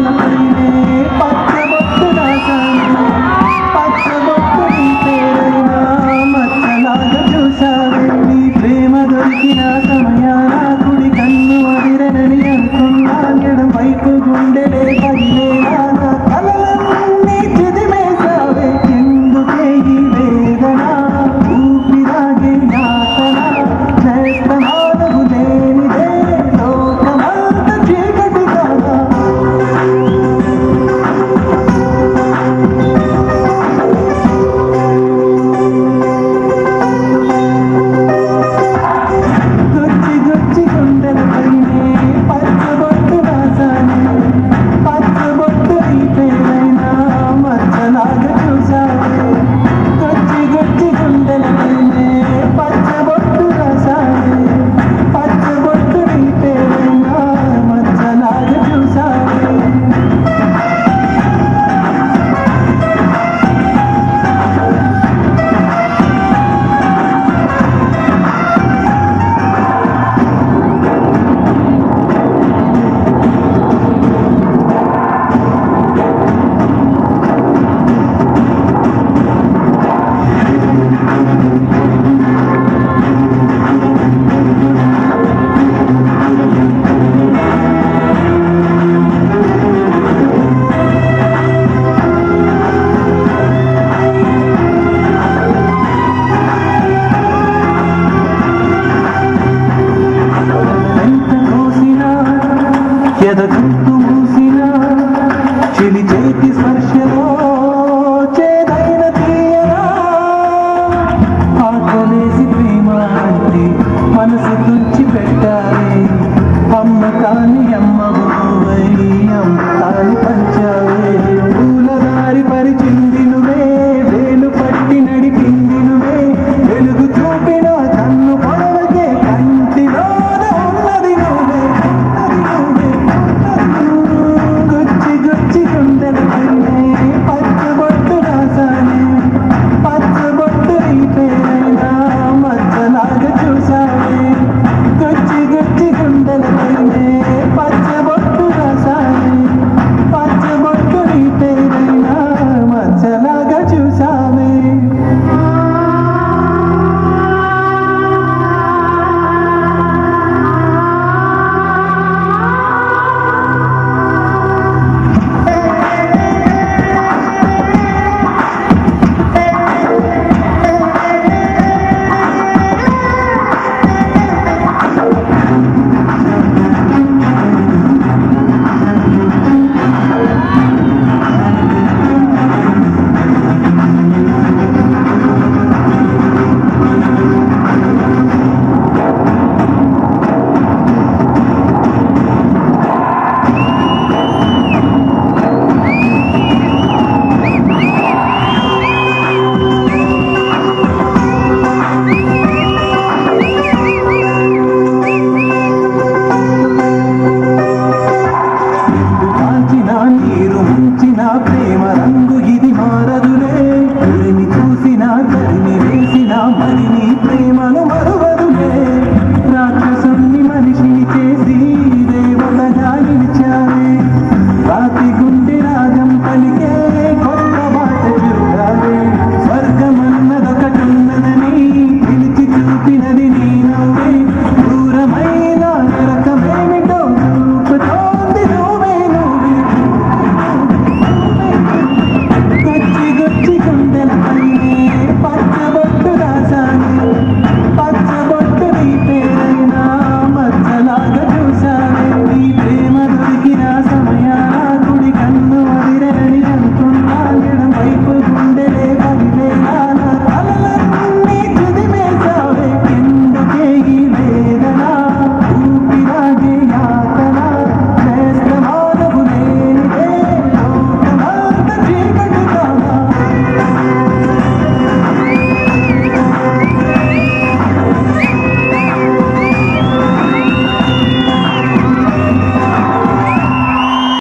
గుండెలపైనే పచ్చబొట్టు రాశాను పచ్చబొట్టు నీ పేరైనా మచ్చలాగా చూశావే నీ ప్రేమ దొరికిన సమయాన కుడి కన్ను అదిరనని అనుకున్నా ఎడం వైపు గుండెలే పగిలేలాగా కలలన్నీ చిదిమేశావే ఎందుకే ఈ వేదన ఊపిరాగే యాతన చేస్తనాను లేనిదే లోకమంత చీకటి కాగా గుచ్చి గుచ్చి గుండెలపైనే పచ్చబొట్టు రాశాను పచ్చబొట్టు నీ పేరైనా మచ్చలాగా చూశావే గుచ్చి గుచ్చి గుండెలపైనే పచ్చబొట్టు రాశాను పచ్చబొట్టు నీ పేరైనా మచ్చలాగా చూశావే ఎదగుట్టు మూసిన చెలి చేతి స్పర్శలో చేదైన తీయనా ఆకలేసి ప్రేమ అంటే మనసు తుడిచి పెట్టాలి అమ్మ కాని అమ్మ